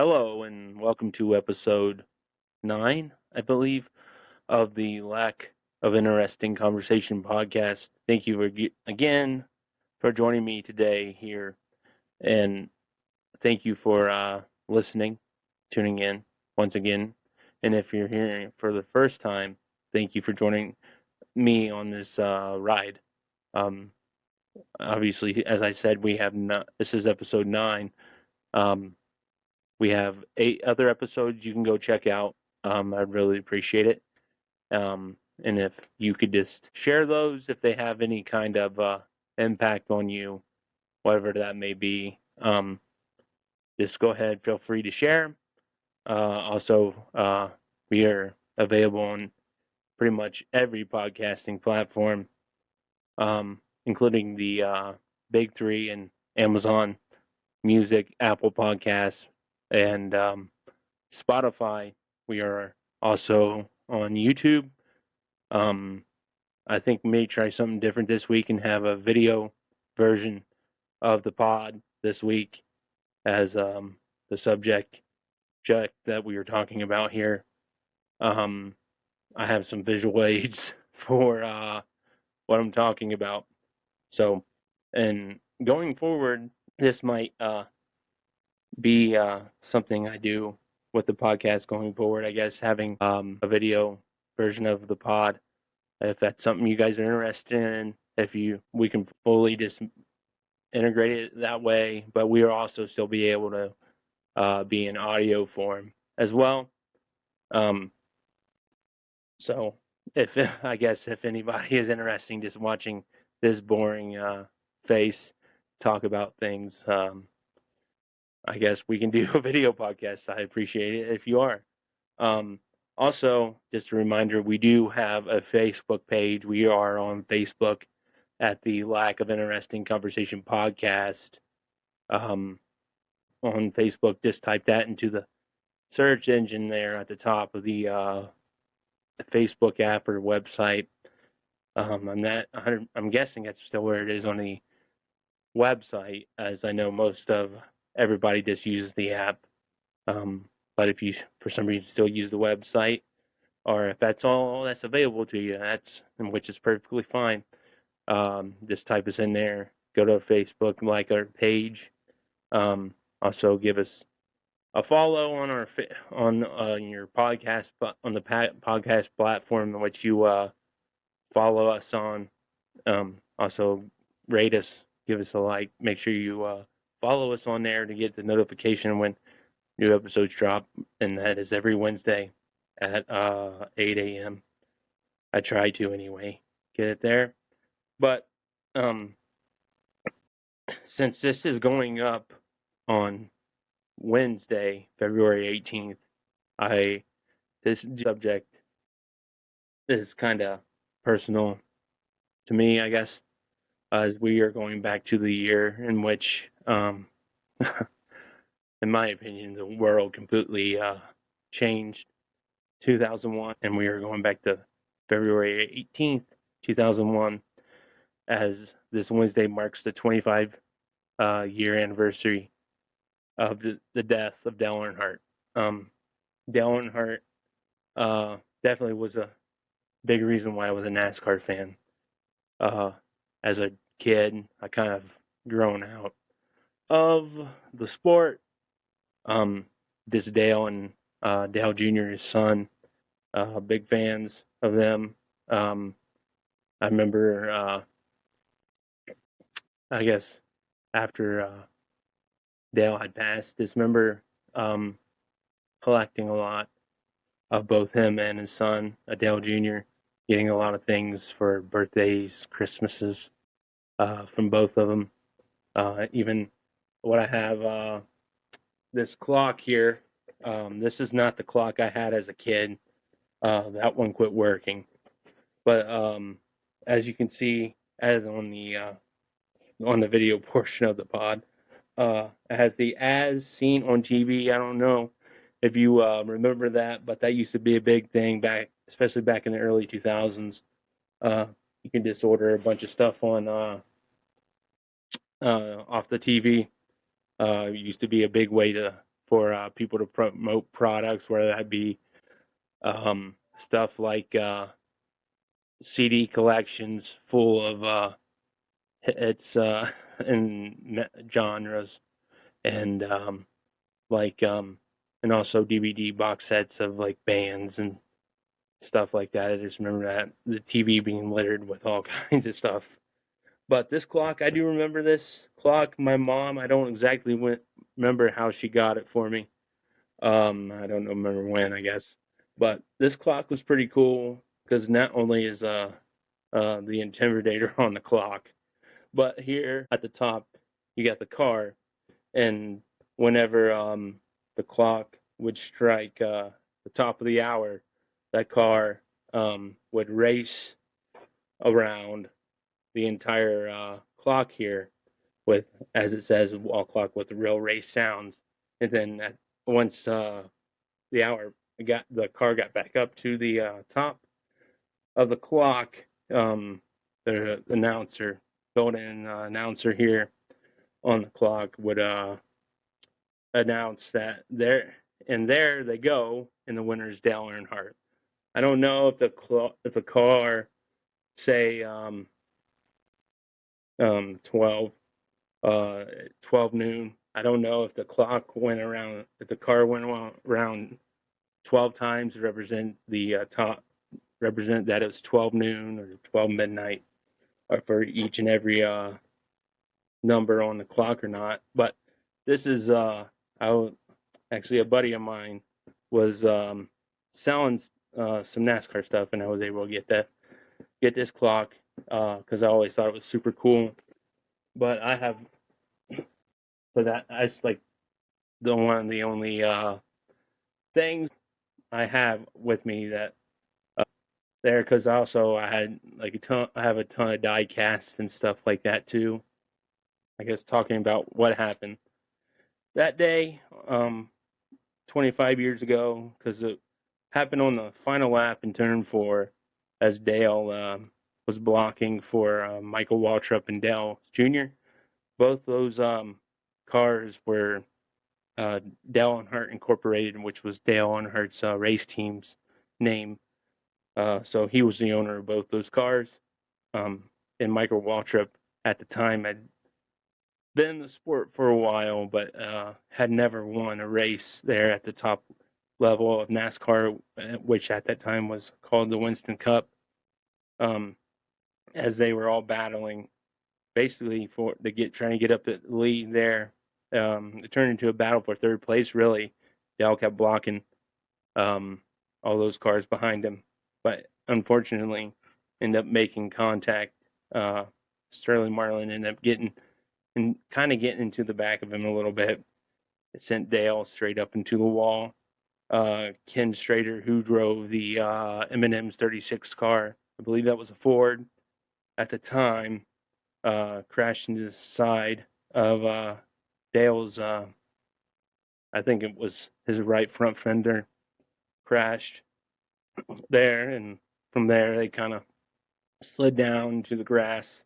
Hello and welcome to episode 9, I believe, of the Lack of Interesting Conversation podcast. Thank you again for joining me today here, and thank you for listening, tuning in once again. And if you're hearing it for the first time, thank you for joining me on this ride. Um, Obviously, as I said, this is episode 9. Um, We have 8 other episodes you can go check out. I'd really appreciate it. And if you could just share those, if they have any kind of impact on you, whatever that may be, just go ahead, feel free to share. Also, we are available on pretty much every podcasting platform, including the big three and Amazon Music, Apple Podcasts, and Spotify. We are also on YouTube. I think we may try something different this week and have a video version of the pod this week as the subject that we were talking about here. I have some visual aids for what I'm talking about. So, and going forward, this might be something I do with the podcast going forward. I guess having a video version of the pod, if that's something you guys are interested in, we can fully just integrate it that way, but we will also still be able to be in audio form as well. So if if anybody is interested, just watching this boring face talk about things, I guess we can do a video podcast. I appreciate it if you are. Also, just a reminder, we do have a Facebook page. We are on Facebook at the Lack of Interesting Conversation podcast. On Facebook, just type that into the search engine there at the top of the Facebook app or website. I'm guessing that's still where it is on the website, as I know most of everybody just uses the app. But if you, for some reason, still use the website, or if that's all that's available to you, which is perfectly fine. Just type us in there. Go to Facebook, like our page. Also, give us a follow on our on your podcast on the podcast platform in which you follow us on. Also, rate us, give us a like. Make sure you follow us on there to get the notification when new episodes drop, and that is every Wednesday at 8 a.m. I try to anyway get it there. But since this is going up on Wednesday, February 18th, this subject is kind of personal to me, I guess, as we are going back to the year in which, in my opinion, the world completely changed. 2001, and we are going back to February 18th, 2001, as this Wednesday marks the 25 year anniversary of the death of Dale Earnhardt. Dale Earnhardt definitely was a big reason why I was a NASCAR fan. As a kid, I kind of grown out of the sport. This Dale and Dale Jr., his son, big fans of them. I remember, I guess, after Dale had passed, just remember collecting a lot of both him and his son, Dale Jr., getting a lot of things for birthdays, Christmases from both of them. Even what I have, this clock here, this is not the clock I had as a kid. That one quit working. But as you can see, as on the video portion of the pod, it has the as seen on TV. I don't know if you remember that, but that used to be a big thing back, especially back in the early 2000s. You can just order a bunch of stuff on off the TV. It used to be a big way to for people to promote products, whether that be stuff like CD collections full of hits in genres, and like and also DVD box sets of like bands and stuff like that. I just remember that the TV being littered with all kinds of stuff. But this clock, I do remember this clock. My mom, I don't exactly remember how she got it for me. I don't remember when, I guess. But this clock was pretty cool because not only is the Intimidator on the clock, but here at the top you got the car, and whenever the clock would strike the top of the hour, that car would race around the entire clock here with, as it says, a wall clock with real race sounds. And then once the car got back up to the top of the clock, the announcer, golden announcer here on the clock would announce that there they go, and the winner is Dale Earnhardt. I don't know if the car say 12 12 noon. I don't know if the clock went around, if the car went around 12 times to represent represent that it was 12 noon or 12 midnight, or for each and every number on the clock or not. But this is actually a buddy of mine was selling some NASCAR stuff, and I was able to get this clock because I always thought it was super cool. But I have, but that's like the only things I have with me that there, because also I had like I have a ton of die casts and stuff like that too. I guess talking about what happened that day, 25 years ago, because it happened on the final lap in turn 4 as Dale was blocking for Michael Waltrip and Dale Jr. Both those cars were Dale Earnhardt Incorporated, which was Dale Earnhardt's race team's name. So he was the owner of both those cars. And Michael Waltrip at the time had been in the sport for a while, but had never won a race there at the top level of NASCAR, which at that time was called the Winston Cup. As they were all battling, basically trying to get up the lead there. It turned into a battle for third place. Really, Dale kept blocking all those cars behind him, but unfortunately, ended up making contact. Sterling Marlin ended up getting into the back of him a little bit. It sent Dale straight up into the wall. Ken Strader, who drove the M&M's 36 car, I believe that was a Ford at the time, crashed into the side of Dale's, I think it was his right front fender, crashed there, and from there they kind of slid down to the grass.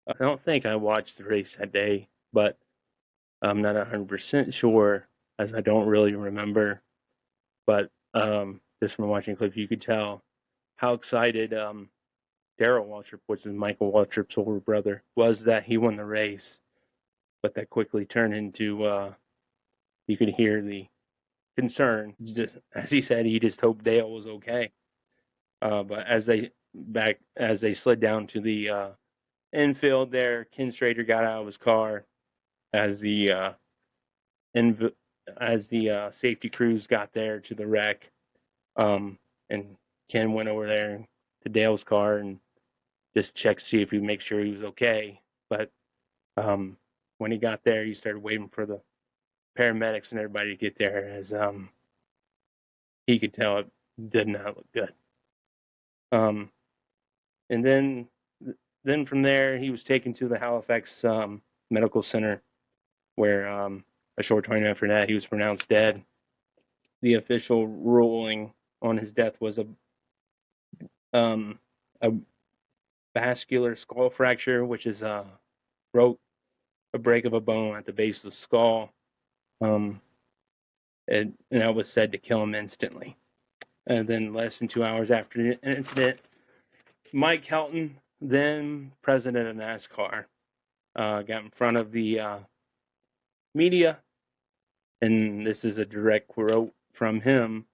I don't think I watched the race that day, but I'm not 100% sure, as I don't really remember. But just from watching the clip, you could tell how excited Darrell Waltrip, which is Michael Waltrip's older brother, was that he won the race. But that quickly turned into, you could hear the concern. Just, as he said, he just hoped Dale was okay. But as they slid down to the infield there, Ken Strader got out of his car as the safety crews got there to the wreck, and Ken went over there to Dale's car and just checked to see if he'd make sure he was okay. But when he got there, he started waiting for the paramedics and everybody to get there, as he could tell it did not look good. And then from there, he was taken to the Halifax Medical Center, where a short time after that, he was pronounced dead. The official ruling on his death was a vascular skull fracture, which is a break of a bone at the base of the skull. and that was said to kill him instantly. And then less than 2 hours after the incident, Mike Helton, then president of NASCAR, got in front of the media, and this is a direct quote from him.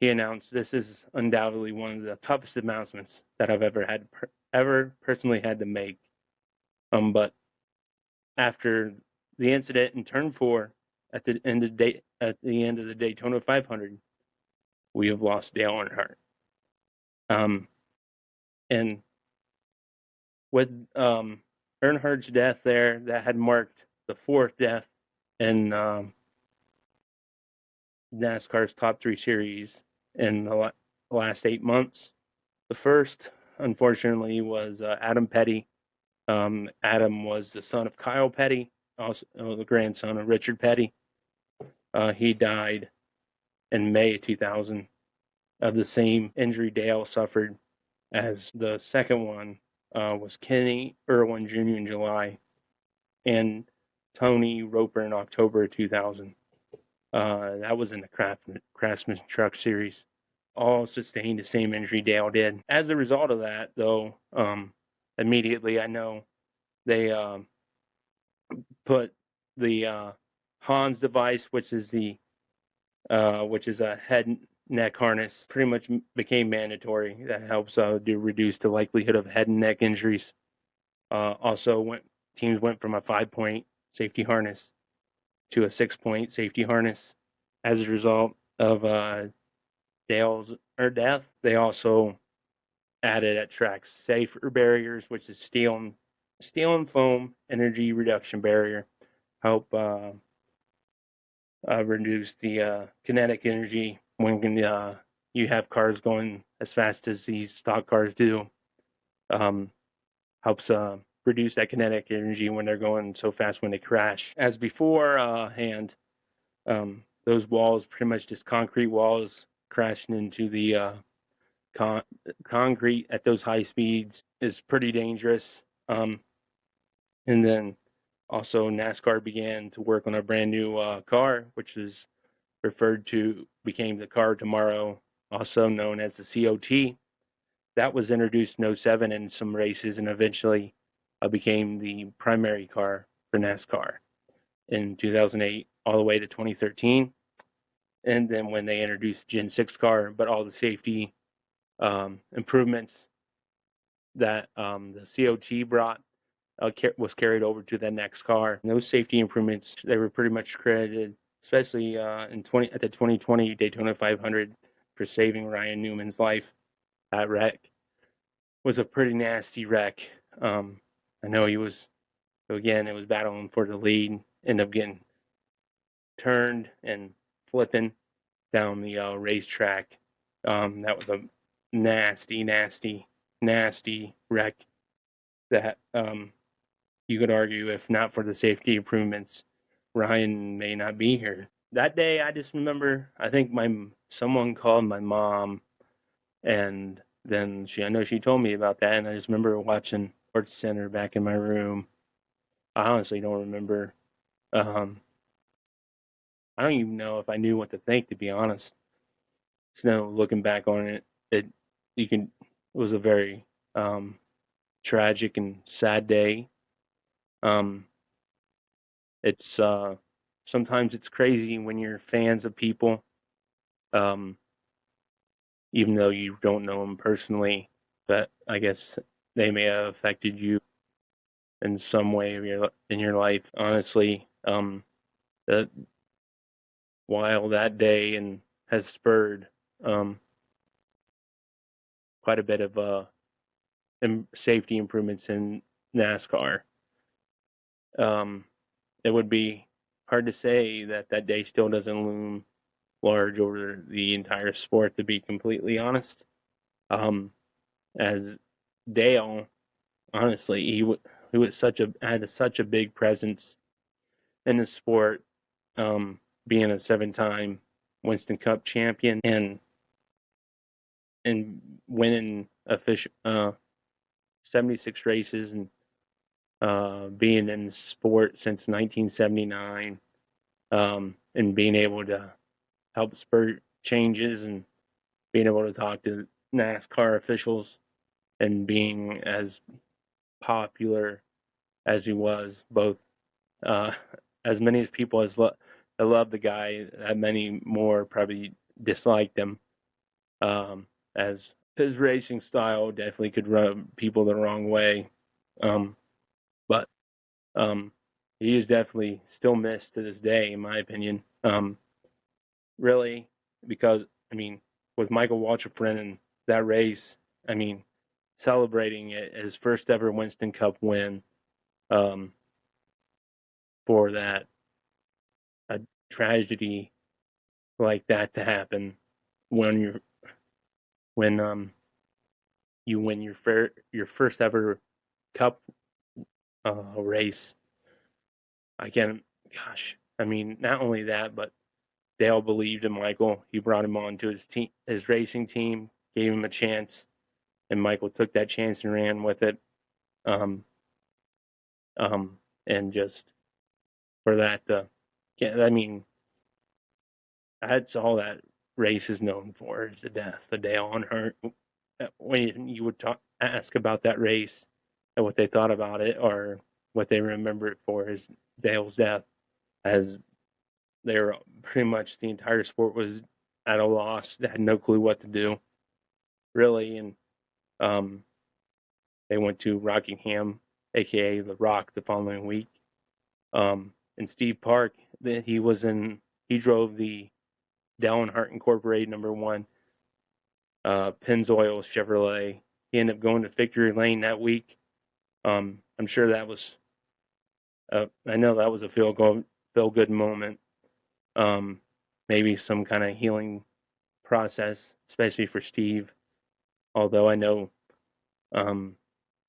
He announced, "This is undoubtedly one of the toughest announcements that I've ever personally had to make. But after the incident in Turn 4 at the end of the Daytona 500, we have lost Dale Earnhardt." And with Earnhardt's death there, that had marked the fourth death in NASCAR's top 3 series in the last 8 months. The first, unfortunately, was Adam Petty. Adam was the son of Kyle Petty, also the grandson of Richard Petty. He died in May 2000 of the same injury Dale suffered. As the second one was Kenny Irwin Jr. in July, and Tony Roper in October 2000. That was in the Craftsman Truck Series. All sustained the same injury Dale did. As a result of that, though, immediately I know they put the Hans device, which is a head neck harness, pretty much became mandatory. That helps reduce the likelihood of head and neck injuries. Teams went from a 5-point safety harness to a 6-point safety harness as a result of Dale's death. They also added at tracks safer barriers, which is steel and foam energy reduction barrier, help reduce the kinetic energy when you have cars going as fast as these stock cars do. Helps reduce that kinetic energy when they're going so fast when they crash. As beforehand, those walls, pretty much just concrete walls crashing into the concrete at those high speeds, is pretty dangerous. And then also NASCAR began to work on a brand new car, which is became the car tomorrow, also known as the COT. That was introduced in 07 in some races and eventually became the primary car for NASCAR in 2008 all the way to 2013. And then when they introduced Gen 6 car, but all the safety improvements that the COT brought was carried over to the next car. And those safety improvements, they were pretty much credited, especially at the 2020 Daytona 500, for saving Ryan Newman's life. That wreck was a pretty nasty wreck. I know it was battling for the lead, ended up getting turned and flipping down the racetrack. That was a nasty wreck that you could argue, if not for the safety improvements, Ryan may not be here. That day, I just remember, I think someone called my mom, and then I know she told me about that, and I just remember watching Sports Center back in my room. I honestly don't remember. I don't even know if I knew what to think, to be honest. So looking back on it, it was a very tragic and sad day. It's sometimes it's crazy when you're fans of people, even though you don't know them personally, but I guess they may have affected you in some way in your life. Honestly, while that day and has spurred quite a bit of safety improvements in NASCAR. It would be hard to say that day still doesn't loom large over the entire sport, to be completely honest. As Dale, honestly, he was had such a big presence in the sport, being a 7-time Winston Cup champion and winning 76 races and being in the sport since 1979, and being able to helped spur changes and being able to talk to NASCAR officials and being as popular as he was, both uh, as many as people as that loved the guy, many more probably disliked him, as his racing style definitely could rub people the wrong way. But he is definitely still missed to this day, in my opinion. Really, because I mean, with Michael Waltrip in that race, I mean, celebrating it his first ever Winston Cup win, um, for that a tragedy like that to happen when you win your first ever Cup race. I can, gosh, I mean, not only that, but Dale believed in Michael. He brought him on to his team, his racing team, gave him a chance, and Michael took that chance and ran with it. Um, and just for that, yeah, I mean, that's all that race is known for is the death of Dale Earnhardt. When you would ask about that race and what they thought about it or what they remember it for is Dale's death, as they were pretty much the entire sport was at a loss. They had no clue what to do, really, and um, they went to Rockingham, aka the Rock, the following week. And Steve Park, he drove the Dale Earnhardt Incorporated #1 Pennzoil Chevrolet. He ended up going to victory lane that week. I'm sure that was, I know that was a feel good moment. Maybe some kind of healing process, especially for Steve. Although I know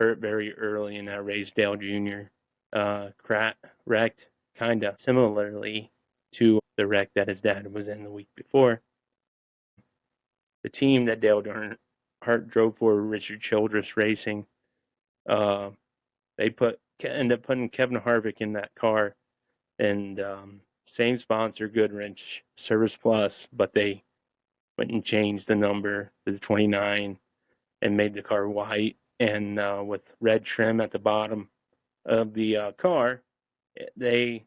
very early in that race, Dale Jr. Wrecked kind of similarly to the wreck that his dad was in the week before. The team that Dale Earnhardt drove for, Richard Childress Racing, they ended up putting Kevin Harvick in that car, and same sponsor, Goodrich Service Plus, but they went and changed the number to the 29 and made the car white and with red trim at the bottom of the car. I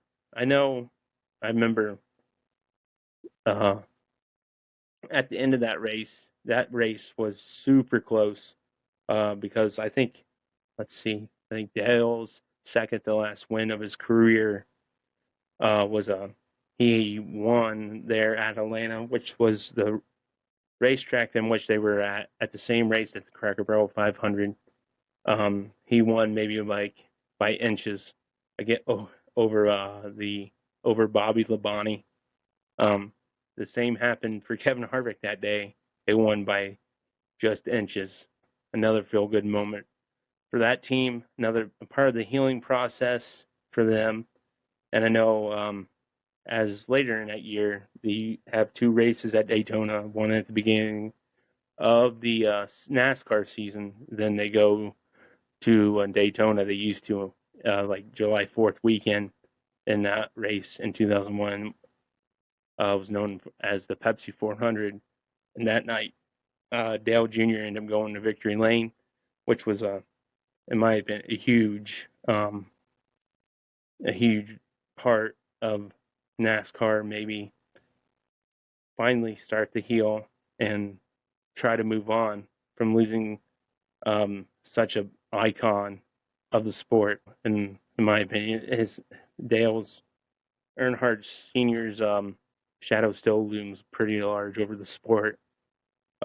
remember at the end of that race was super close because I think, I think Dale's second to last win of his career was he won there at Atlanta, which was the racetrack in which they were at the same race at the Cracker Barrel 500. He won maybe like by inches again over Bobby Labonte. The same happened for Kevin Harvick that day. They won by just inches. Another feel good moment for that team. Another part of the healing process for them. And I know as later in that year, they have two races at Daytona, one at the beginning of the NASCAR season. Then they go to Daytona. They used to like July 4th weekend, and that race in 2001 was known as the Pepsi 400. And that night, Dale Jr. ended up going to victory lane, which was in my opinion, a huge part of NASCAR. Maybe finally start to heal and try to move on from losing such an icon of the sport. And in my opinion, Dale's Earnhardt Sr.'s shadow still looms pretty large over the sport,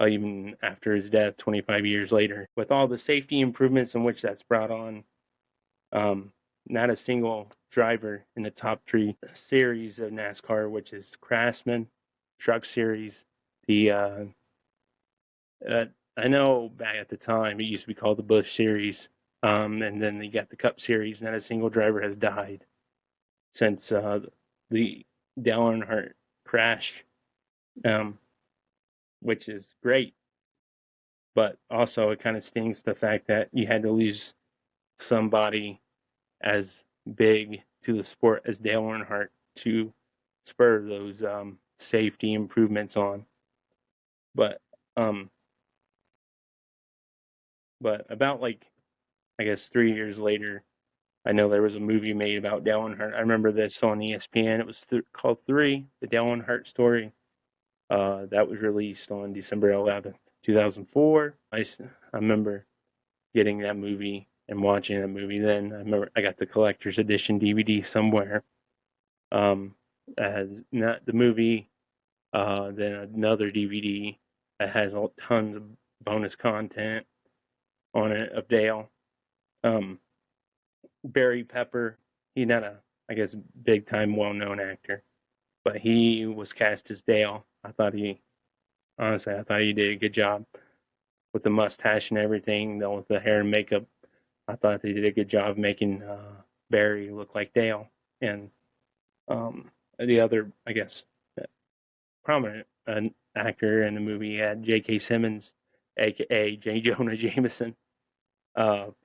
even after his death 25 years later. With all the safety improvements in which that's brought on, not a single driver in the top three series of NASCAR, which is Craftsman, Truck Series, I know back at the time it used to be called the Busch Series, and then they got the Cup Series. Not a single driver has died since the Dale Earnhardt crash, which is great. But also it kind of stings the fact that you had to lose somebody as big to the sport as Dale Earnhardt to spur those safety improvements on. But about like I guess 3 years later, I know there was a movie made about Dale Earnhardt. I remember this on ESPN. It was called Three: The Dale Earnhardt Story. That was released on December 11th, 2004. I remember getting that movie and watching that movie. Then I remember I got the collector's edition DVD somewhere. As not the movie, then another DVD that has tons of bonus content on it of Dale. Barry Pepper, he's not a, I guess, big time, well known actor, but he was cast as Dale. I thought he did a good job with the mustache and everything, though, with the hair and makeup. I thought they did a good job making Barry look like Dale. And the other, I guess, prominent actor in the movie had J.K. Simmons, aka J. Jonah Jameson,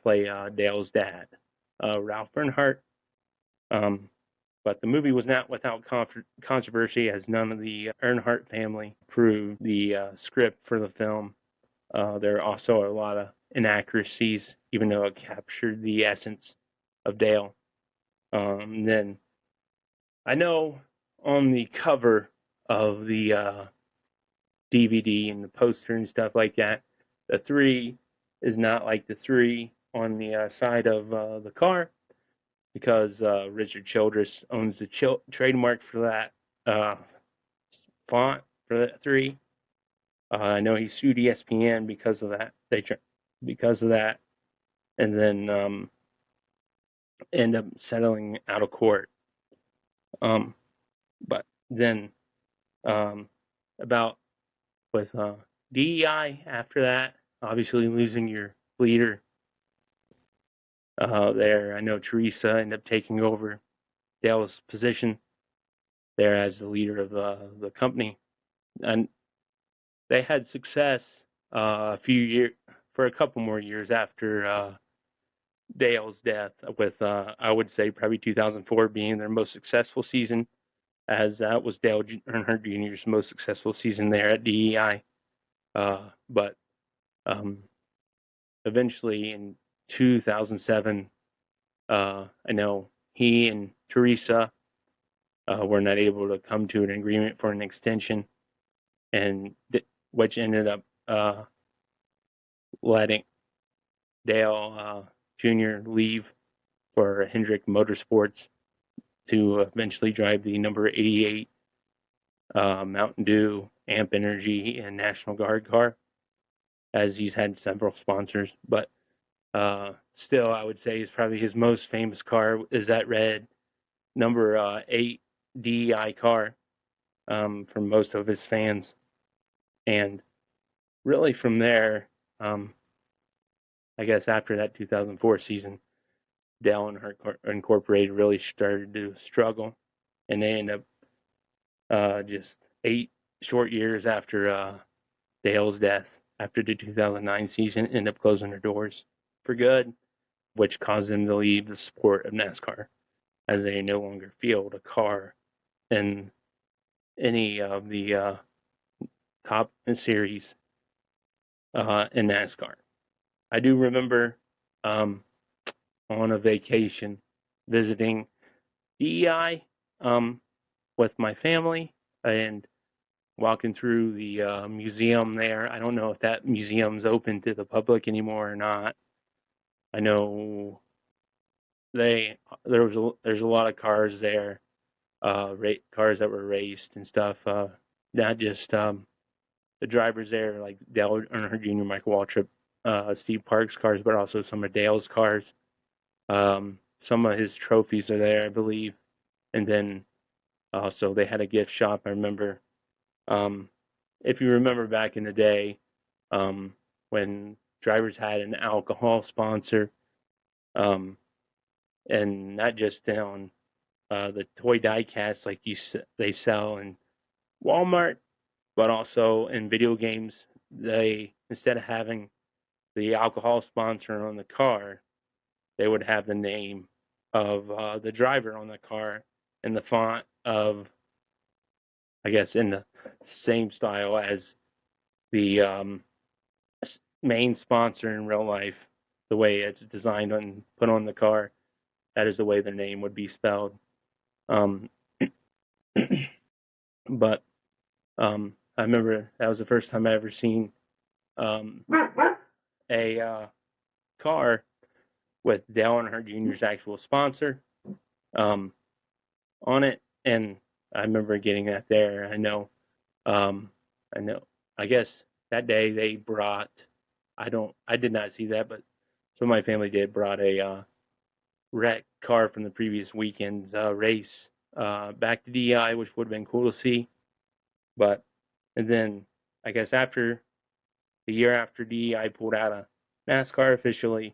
play Dale's dad, Ralph Earnhardt. But the movie was not without controversy, as none of the Earnhardt family approved the script for the film. There are also a lot of inaccuracies, even though it captured the essence of Dale. Then I know on the cover of the DVD and the poster and stuff like that, the 3 is not like the 3 on the side of the car, because Richard Childress owns the trademark for that font for that 3. I know he sued ESPN because of that. Because of that, and then end up settling out of court. But then about with DEI after that, obviously losing your leader there. I know Teresa ended up taking over Dale's position there as the leader of the company, and they had success for a couple more years after Dale's death, with I would say probably 2004 being their most successful season, as that was Dale Earnhardt Jr.'s most successful season there at DEI. But eventually in 2007, I know he and Teresa were not able to come to an agreement for an extension, and which ended up letting Dale Jr. leave for Hendrick Motorsports to eventually drive the number 88 Mountain Dew, Amp Energy, and National Guard car, as he's had several sponsors. But still, I would say is probably his most famous car is that red number 8 DEI car from most of his fans. And really from there, I guess after that 2004 season, Dale Earnhardt Incorporated really started to struggle, and they ended up just 8 short years after Dale's death, after the 2009 season, ended up closing their doors for good, which caused them to leave the sport of NASCAR, as they no longer field a car in any of the top series in NASCAR. I do remember on a vacation visiting DEI with my family and walking through the museum there. I don't know if that museum's open to the public anymore or not. I know there's a lot of cars there, cars that were raced and stuff. Not just the drivers there, like Dale Earnhardt Jr., Michael Waltrip, Steve Parks' cars, but also some of Dale's cars. Some of his trophies are there, I believe. And then also they had a gift shop, I remember. If you remember back in the day, when drivers had an alcohol sponsor, and not just on the toy die casts like they sell in Walmart, but also in video games, they, instead of having the alcohol sponsor on the car, they would have the name of the driver on the car and the font of I guess, in the same style as the main sponsor in real life, the way it's designed and put on the car. That is the way the name would be spelled. Um, but I remember that was the first time I ever seen um, a car with Dale Earnhardt Jr.'s actual sponsor um, on it, and I remember getting that there. Um, I know. I guess that day they brought. I did not see that, but some of my family did brought a wrecked car from the previous weekend's race back to DI, which would have been cool to see. But and then I guess after the year after DEI pulled out of NASCAR officially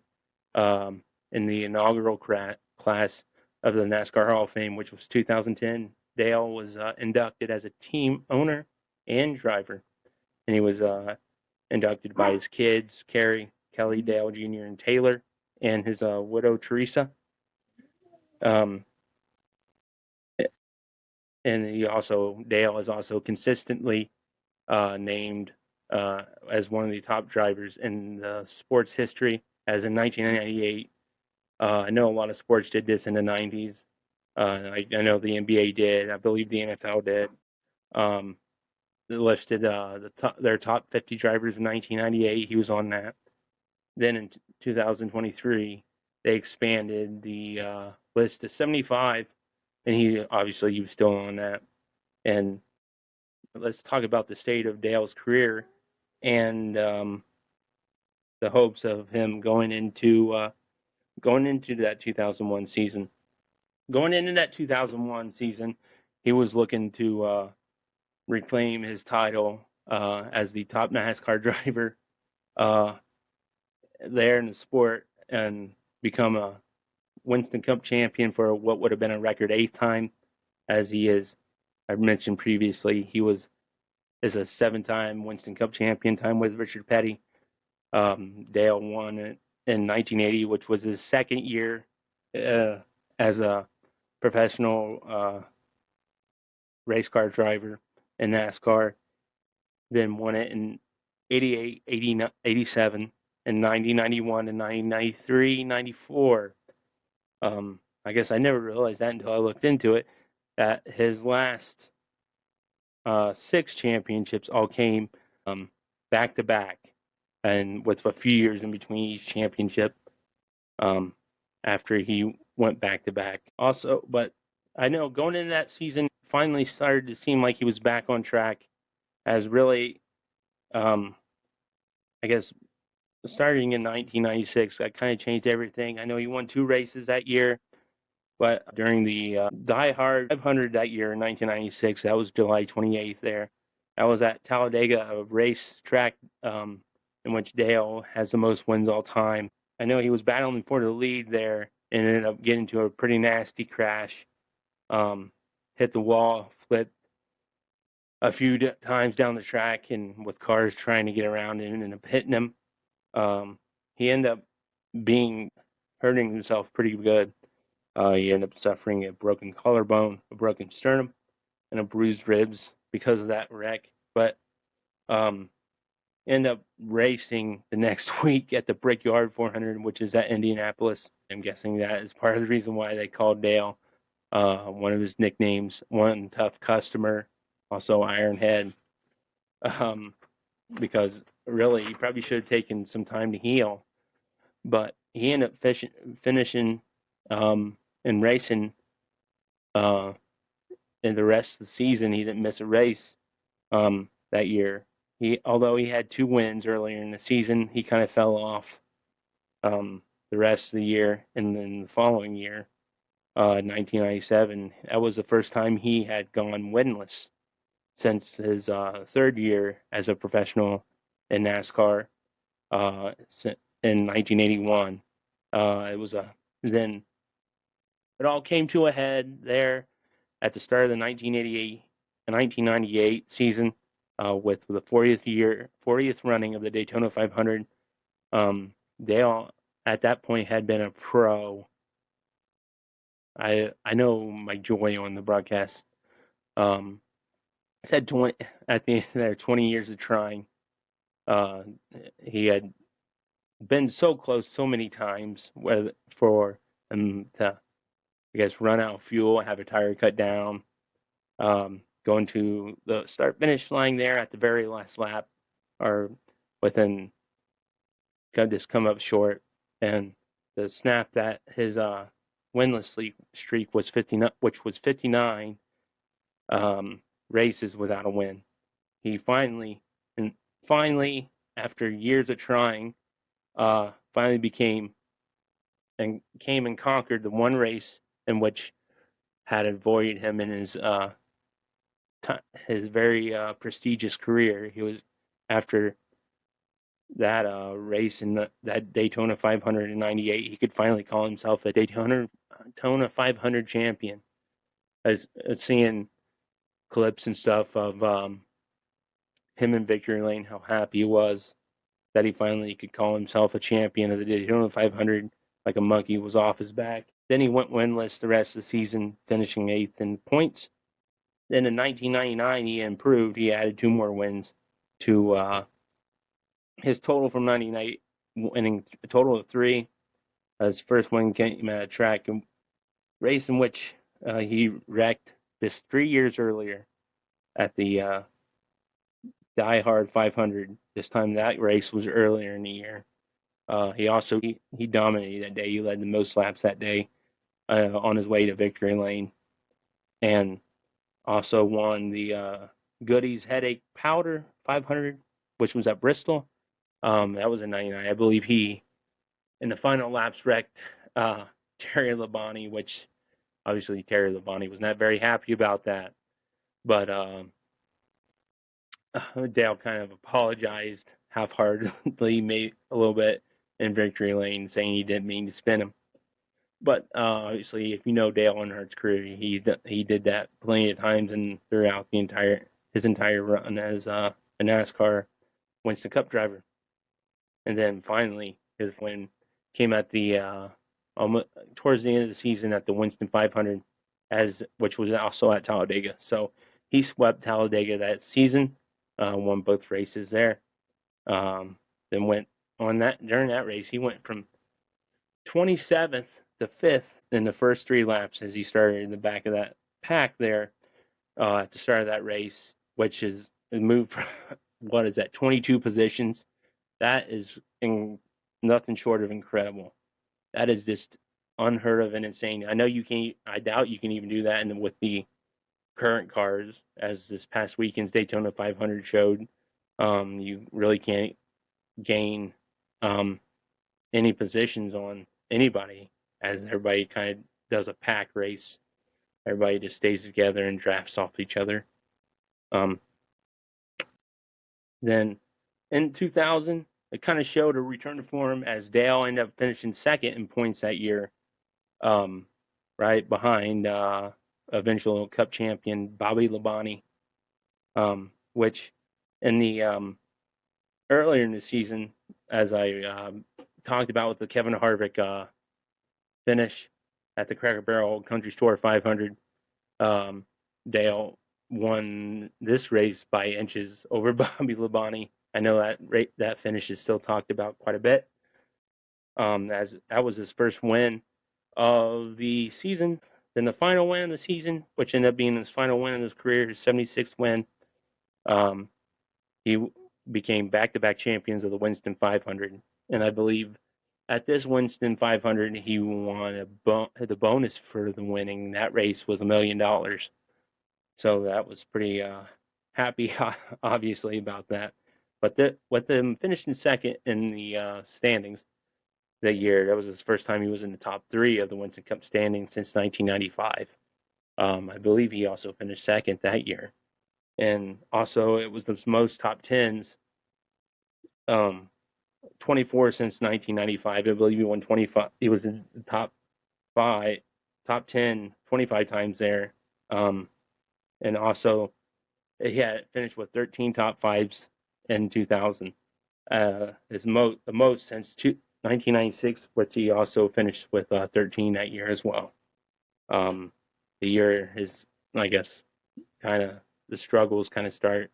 in the inaugural class of the NASCAR Hall of Fame, which was 2010, Dale was inducted as a team owner and driver, and he was inducted by his kids, Carrie, Kelly, Dale Jr., and Taylor, and his widow, Teresa. Um, and Dale is also consistently named as one of the top drivers in the sports history, as in 1998. I know a lot of sports did this in the 90s. I know the NBA did. I believe the NFL did. They listed their top 50 drivers in 1998. He was on that. Then in 2023, they expanded the list to 75, and he was still on that. And let's talk about the state of Dale's career and the hopes of him going into that 2001 season. Going into that 2001 season, he was looking to reclaim his title as the top NASCAR driver there in the sport and become a Winston Cup champion for what would have been a record 8th time, as he is. I mentioned previously he is a 7-time Winston Cup champion, time with Richard Petty. Dale won it in 1980, which was his second year as a professional race car driver in NASCAR. Then won it in 88, 89, 87, and 90, 91, and 90, 93, 94. I guess I never realized that until I looked into it, that his last 6 championships all came back to back, and with a few years in between each championship after he went back to back. Also, but I know going into that season, finally started to seem like he was back on track, as really, I guess, starting in 1996, that kind of changed everything. I know he won 2 races that year, but during the Die Hard 500 that year in 1996, that was July 28th there. That was at Talladega, a race track in which Dale has the most wins all time. I know he was battling for the lead there and ended up getting into a pretty nasty crash. Hit the wall, flipped a few times down the track, and with cars trying to get around him and ended up hitting him. He ended up hurting himself pretty good. He ended up suffering a broken collarbone, a broken sternum, and a bruised ribs because of that wreck. But ended up racing the next week at the Brickyard 400, which is at Indianapolis. I'm guessing that is part of the reason why they called Dale one of his nicknames, One Tough Customer, also Ironhead, because really he probably should have taken some time to heal. But he ended up finishing and racing in the rest of the season. He didn't miss a race that year. Although he had 2 wins earlier in the season, he kind of fell off the rest of the year. And then the following year, 1997, that was the first time he had gone winless since his 3rd year as a professional in NASCAR in 1981. Then it all came to a head there at the start of the 1998 season with the 40th running of the Daytona 500. Dale at that point had been a pro. I know Mike Joy on the broadcast said 20 at the end of their 20 years of trying. He had been so close so many times for him to, I guess, run out of fuel, have a tire cut down, going to the start finish line there at the very last lap, or within, just come up short, and to snap that his winless streak was 59, which was 59 races without a win. He finally after years of trying, finally came and conquered the one race in which had avoided him in his very prestigious career. He was, after that race in that Daytona 500 in '98, he could finally call himself a Daytona 500 champion. As seeing clips and stuff of him in victory lane, how happy he was that he finally could call himself a champion of the Daytona 500, like a monkey was off his back. Then he went winless the rest of the season, finishing 8th in points. Then in 1999, he improved. He added 2 more wins to his total from 99, winning a total of 3. His first win came at a track race in which he wrecked just 3 years earlier at the Die Hard 500. This time that race was earlier in the year. He dominated that day. He led the most laps that day on his way to victory lane, and also won the Goody's Headache Powder 500, which was at Bristol. That was in '99. I believe he, in the final laps, wrecked Terry Labonte, which obviously Terry Labonte was not very happy about that. But Dale kind of apologized half-heartedly, maybe a little bit, in victory lane, saying he didn't mean to spin him. But obviously, if you know Dale Earnhardt's career, he did that plenty of times and throughout his entire run as a NASCAR Winston Cup driver. And then finally, his win came at the towards the end of the season at the Winston 500, which was also at Talladega. So he swept Talladega that season, won both races there. Then went on that during that race, he went from 27th to 5th in the first 3 laps as he started in the back of that pack there at the start of that race, which is moved from, 22 positions. That is nothing short of incredible. That is just unheard of and insane. I doubt you can even do that with the current cars, as this past weekend's Daytona 500 showed. You really can't gain any positions on anybody, as everybody kind of does a pack race. Everybody just stays together and drafts off each other. Then in 2000, it kind of showed a return to form, as Dale ended up finishing 2nd in points that year, right behind eventual Cup champion Bobby Labonte, which in the earlier in the season, as I talked about with the Kevin Harvick finish at the Cracker Barrel Country Store 500, Dale won this race by inches over Bobby Labonte. I know that finish is still talked about quite a bit, as that was his first win of the season. Then the final win of the season, which ended up being his final win in his career, his 76th win. He became back-to-back champions of the Winston 500, and I believe at this Winston 500 he won the bonus for the winning that race was $1 million. So that was pretty happy, obviously, about that. But with him finishing 2nd in the standings that year, that was his first time he was in the top 3 of the Winston Cup standings since 1995. I believe he also finished 2nd that year. And also, it was the most top 10s, 24 since 1995. I believe he won 25. He was in the top 10, 25 times there. And also, he had finished with 13 top 5s in 2000. The most since 1996, which he also finished with 13 that year as well. The year is, I guess, kind of the struggles kind of start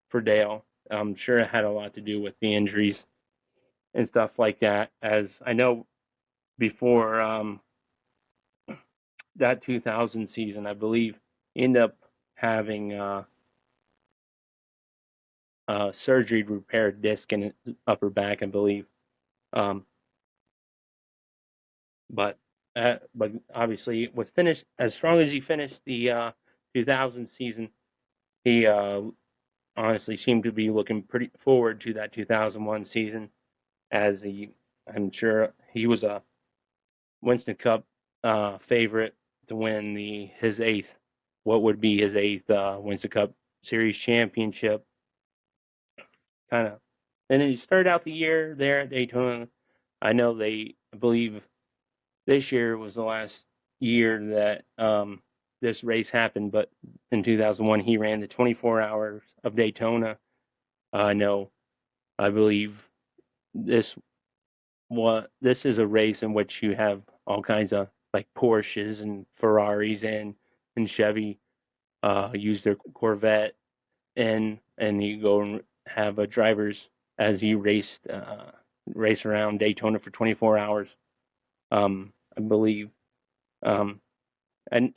for Dale. I'm sure it had a lot to do with the injuries and stuff like that. As I know, before that 2000 season, I believe, he ended up having surgery to repair a disc in his upper back, I believe. Um, but obviously, was finished as strong as he finished the 2000 season. He honestly seemed to be looking pretty forward to that 2001 season, as I'm sure he was a Winston Cup favorite to win what would be his eighth Winston Cup Series championship. Kind of, and then he started out the year there at Daytona. I believe this year was the last year that this race happened, but in 2001 he ran the 24 hours of Daytona. I believe this this is a race in which you have all kinds of like Porsches and Ferraris and Chevy use their Corvette, and you go and have drivers as you race around Daytona for 24 hours. I believe, um, and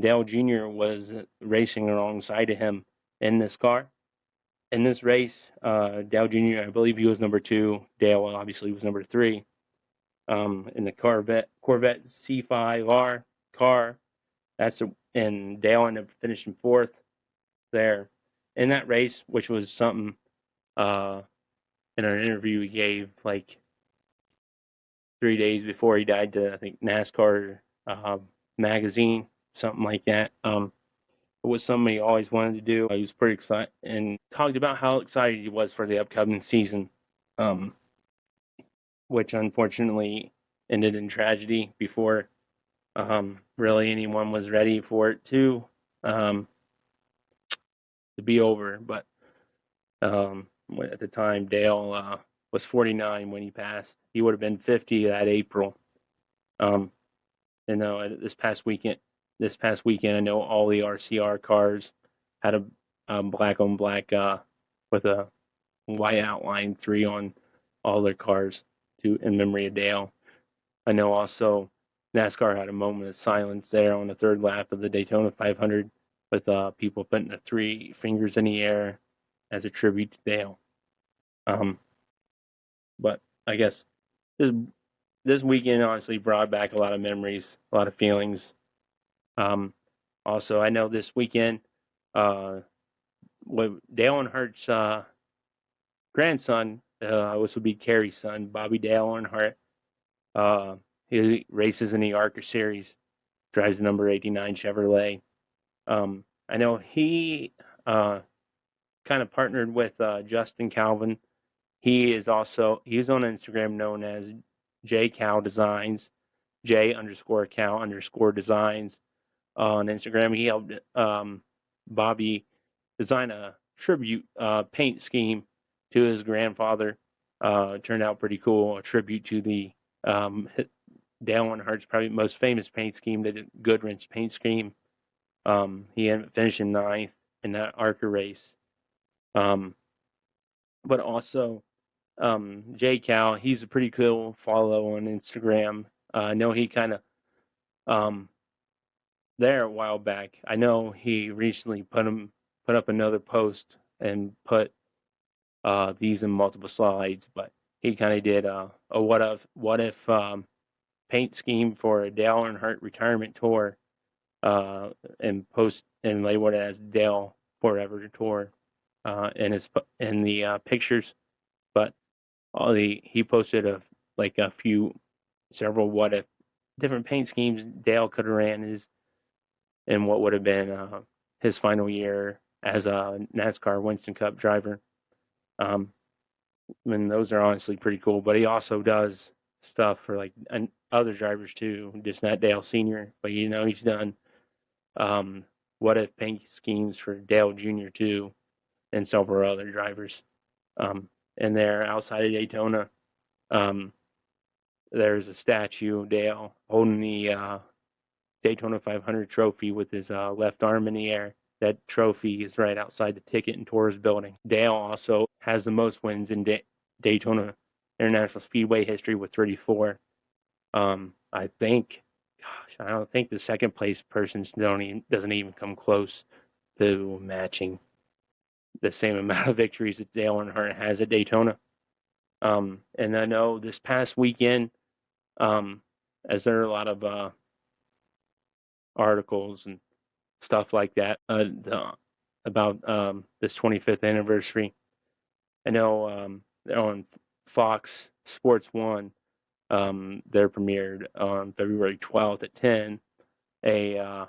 Dale Jr. was racing alongside of him in this car. In this race, Dale Jr., I believe he was number 2. Dale obviously was number 3. In the Corvette C5R car, and Dale ended up finishing 4th there in that race, which was something in an interview he gave like 3 days before he died to, I think, NASCAR magazine, something like that. It was something he always wanted to do. He was pretty excited and talked about how excited he was for the upcoming season, which unfortunately ended in tragedy before really anyone was ready for it to be over. But at the time, Dale was 49 when he passed. He would have been 50 that April. This past weekend, I know all the RCR cars had a black on black with a white outline 3 on all their cars in memory of Dale. I know also NASCAR had a moment of silence there on the 3rd lap of the Daytona 500 with people putting the 3 fingers in the air as a tribute to Dale. But I guess this weekend honestly brought back a lot of memories, a lot of feelings. Also, I know this weekend, with Dale Earnhardt's grandson, this would be Carrie's son, Bobby Dale Earnhardt. He races in the ARCA series, drives the number 89 Chevrolet. I know he kind of partnered with Justin Calvin. He's on Instagram known as JCal Designs, J_Cal_Designs. On Instagram, he helped Bobby design a tribute paint scheme to his grandfather. Turned out pretty cool. A tribute to the Dale Earnhardt's probably most famous paint scheme, the Goodwrench paint scheme. He ended up finishing 9th in that ARCA race. But also, JCal, he's a pretty cool follow on Instagram. I know he kind of there a while back. I know he recently put up another post and put these in multiple slides, but he kind of did a what if paint scheme for a Dale Earnhardt retirement tour, and labeled it as Dale Forever Tour in the pictures. But he posted several what if different paint schemes Dale could have ran in what would have been his final year as a NASCAR Winston Cup driver. And those are honestly pretty cool. But he also does stuff for other drivers too, just not Dale Sr. But he's done what if paint schemes for Dale Jr. too, and several other drivers. And there outside of Daytona, there's a statue of Dale holding the Daytona 500 trophy with his left arm in the air. That trophy is right outside the Ticket and Tours building. Dale also has the most wins in Daytona International Speedway history with 34. I think, I don't think the second place person doesn't even come close to matching the same amount of victories that Dale Earnhardt has at Daytona. And I know this past weekend, as there are a lot of articles and stuff like that about this 25th anniversary. I know on Fox Sports 1, they're premiered on February 12th at 10, a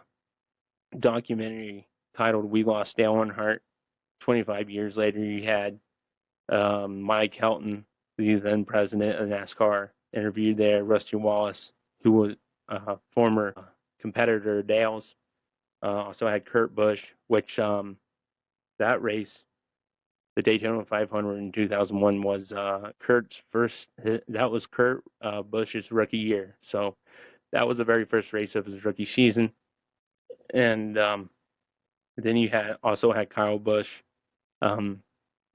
documentary titled "We Lost Dale Earnhardt." 25 years later, you had Mike Helton, the then president of NASCAR, interviewed there. Rusty Wallace, who was a former competitor of Dale's, also had Kurt Busch, which that race, the Daytona 500 in 2001, was Kurt's first. That was Kurt Busch's rookie year, so that was the very first race of his rookie season. And then you also had Kyle Busch.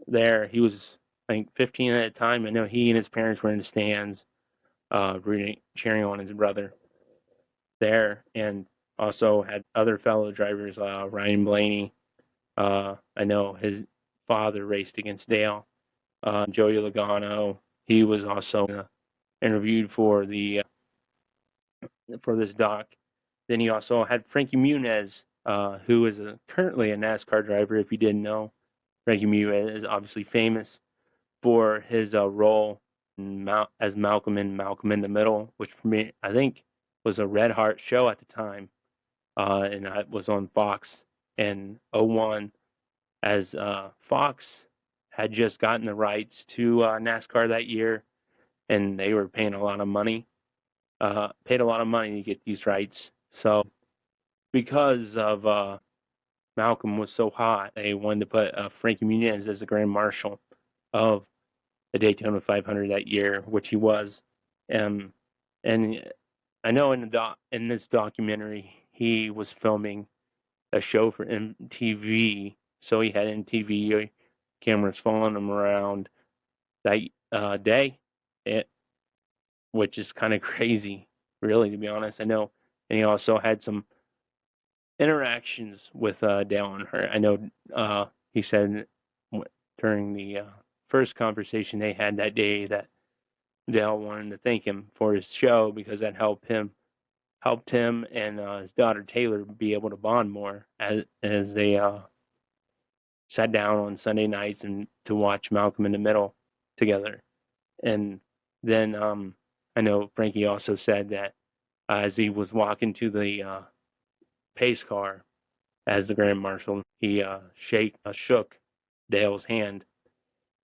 There, he was, I think, 15 at the time. I know he and his parents were in the stands, cheering on his brother there, and also had other fellow drivers, Ryan Blaney. I know his father raced against Dale. Joey Logano, he was also interviewed for this doc. Then he also had Frankie Muniz, who is currently a NASCAR driver. If you didn't know, Frankie Muniz is obviously famous for his role as Malcolm in the Middle, which for me, I think, was a Red Heart show at the time, and that was on Fox in 01, as Fox had just gotten the rights to NASCAR that year, and they were paying a lot of money, to get these rights. So because of Malcolm was so hot, they wanted to put Frankie Muniz as the Grand Marshal of the Daytona 500 that year, which he was. And I know in this documentary, he was filming a show for MTV, so he had MTV cameras following him around that day, which is kind of crazy, really, to be honest. I know, and he also had some interactions with Dale Earnhardt. I know he said during the first conversation they had that day that Dale wanted to thank him for his show because that helped him and his daughter Taylor be able to bond more as they sat down on Sunday nights and to watch Malcolm in the Middle together. And then I know Frankie also said that as he was walking to the pace car as the Grand Marshal, he shook Dale's hand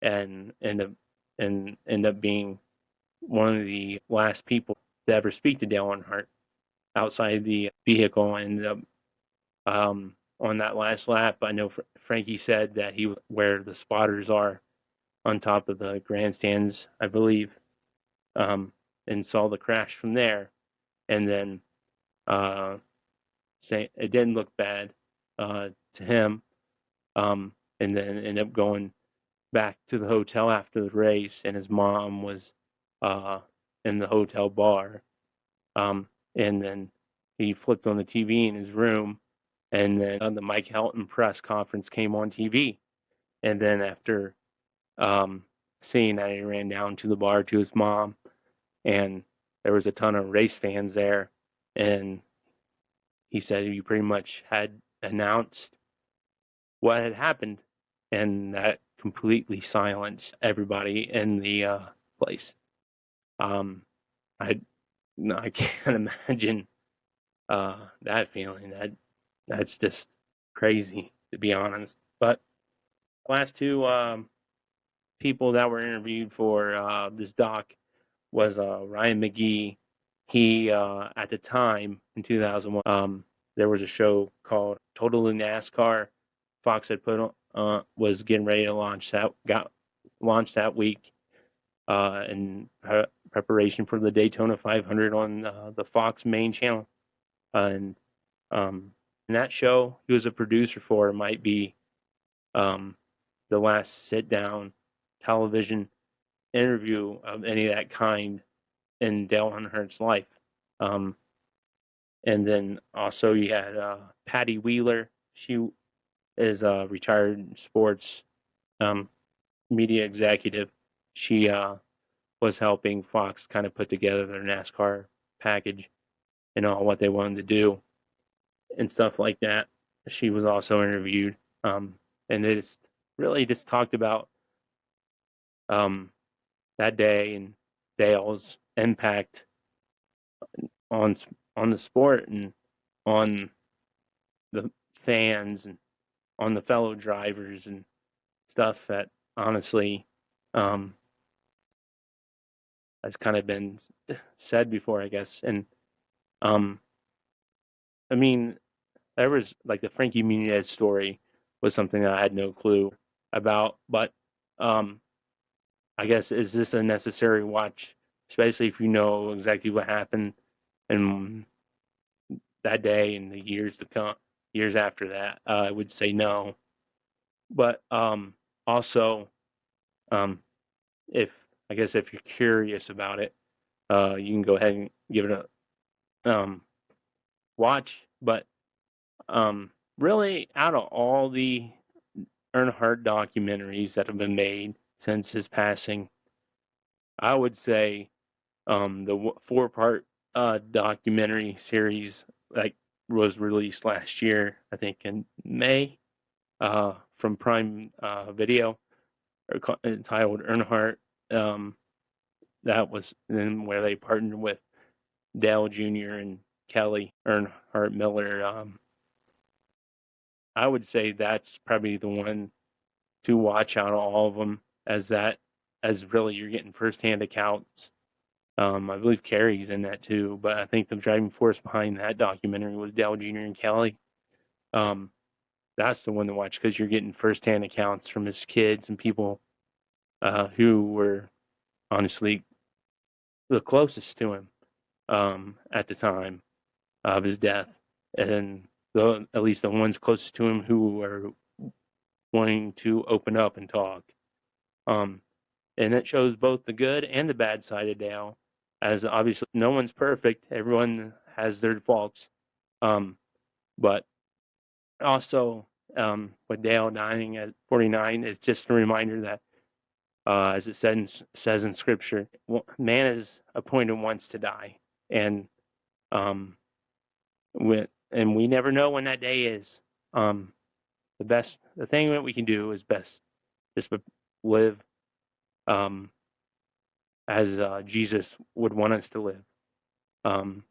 and ended up being one of the last people to ever speak to Dale Earnhardt outside the vehicle. And on that last lap, I know Frankie said that he where the spotters are on top of the grandstands, I believe, and saw the crash from there. And then say it didn't look bad to him, and then ended up going back to the hotel after the race, and his mom was in the hotel bar, and then he flipped on the TV in his room, and then the Mike Helton press conference came on TV, and then after seeing that, he ran down to the bar to his mom, and there was a ton of race fans there, and he said he pretty much had announced what had happened, and that completely silenced everybody in the place. I can't imagine that feeling. That's just crazy, to be honest. But last two people that were interviewed for this doc was Ryan McGee. He at the time in 2001, there was a show called Totally NASCAR. Fox had was getting ready to got launched that week in preparation for the Daytona 500 on the Fox main channel. And And that show he was a producer for might be um, the last sit-down television interview of any of that kind in Dale Earnhardt's life. Um, and then also you had Patty Wheeler. She is a retired sports um, media executive. She was helping Fox kind of put together their NASCAR package and all what they wanted to do and stuff like that. She was also interviewed, and they just really just talked about um, that day and Dale's impact on on the sport and on the fans and on the fellow drivers and stuff that honestly um, has kind of been said before, I guess. And um, I mean, there was like the Frankie Muniz story was something that I had no clue about, but um, I guess is this a necessary watch, especially if you know exactly what happened and that day and the years to come, years after that? I would say no, but also um, if I guess if you're curious about it, you can go ahead and give it a watch. But really, out of all the Earnhardt documentaries that have been made since his passing, I would say the four-part documentary series like was released last year, I think in May, from Prime Video, entitled Earnhardt. Um, that was then where they partnered with Dale Jr. and Kelly Earnhardt Miller. I would say that's probably the one to watch out of all of them, as really you're getting firsthand accounts. I believe Carrie's in that too, but I think the driving force behind that documentary was Dale Jr. and Kelly. Um, that's the one to watch because you're getting firsthand accounts from his kids and people who were honestly the closest to him at the time of his death, and at least the ones closest to him who are wanting to open up and talk. Um, and it shows both the good and the bad side of Dale, as obviously no one's perfect. Everyone has their faults. Um, but also, with Dale dying at 49, it's just a reminder that, as it says in Scripture, man is appointed once to die, and um, we never know when that day is. Um, the thing that we can do is best just live um, as Jesus would want us to live.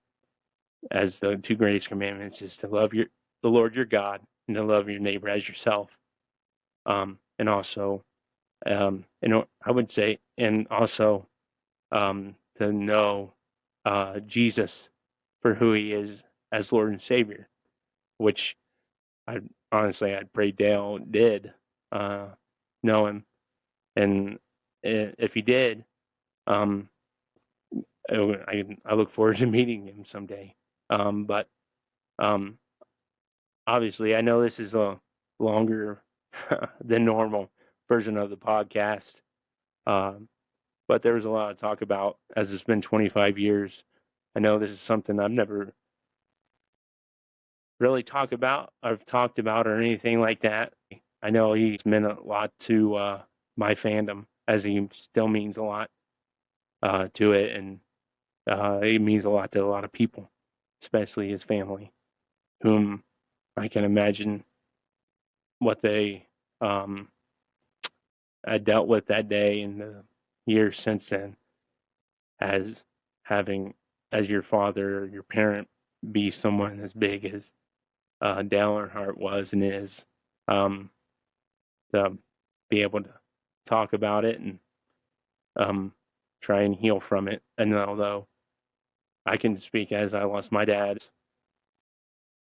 As the two greatest commandments is to love the Lord your God and to love your neighbor as yourself. And also, I would say, and also to know Jesus for who he is as Lord and Savior, which I'd pray Dale did know him, and if he did, um, I look forward to meeting him someday. But um, obviously, I know this is a longer than normal version of the podcast, but there was a lot to talk about as it's been 25 years. I know this is something I've never really talked about or anything like that. I know he's meant a lot to my fandom, as he still means a lot to it, and it means a lot to a lot of people, especially his family, whom I can imagine what they had dealt with that day and the years since then, as having as your father or your parent be someone as big as Dale Earnhardt was and is, to be able to talk about it and try and heal from it. And although I can speak as I lost my dad,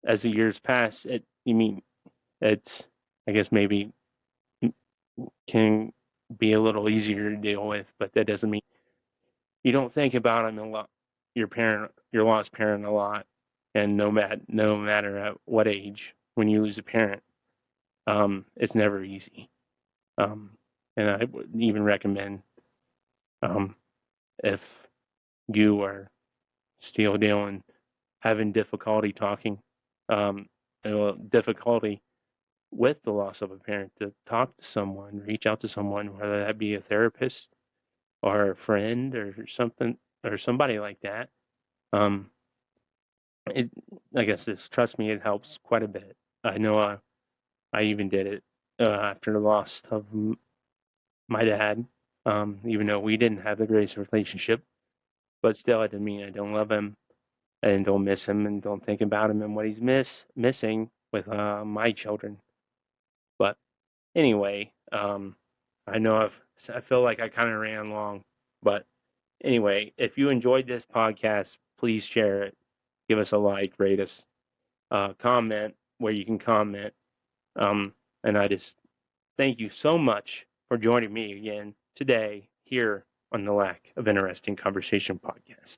as the years pass, it's I guess maybe can be a little easier to deal with, but that doesn't mean you don't think about him a lot, your lost parent a lot, And no matter at what age, when you lose a parent, it's never easy. And I would even recommend, if you are still dealing, having difficulty talking, difficulty with the loss of a parent, to talk to someone, reach out to someone, whether that be a therapist or a friend or something, or somebody like that. Um, it, like I said, trust me, it helps quite a bit. I know I even did it after the loss of my dad. Even though we didn't have the greatest relationship, but still, it didn't mean I don't love him and don't miss him and don't think about him and what he's missing with my children. But anyway, I know I feel like I kind of ran long, but anyway, if you enjoyed this podcast, please share it. Give us a like, rate us, comment where you can comment. And I just thank you so much for joining me again today here on the Lack of Interesting Conversation podcast.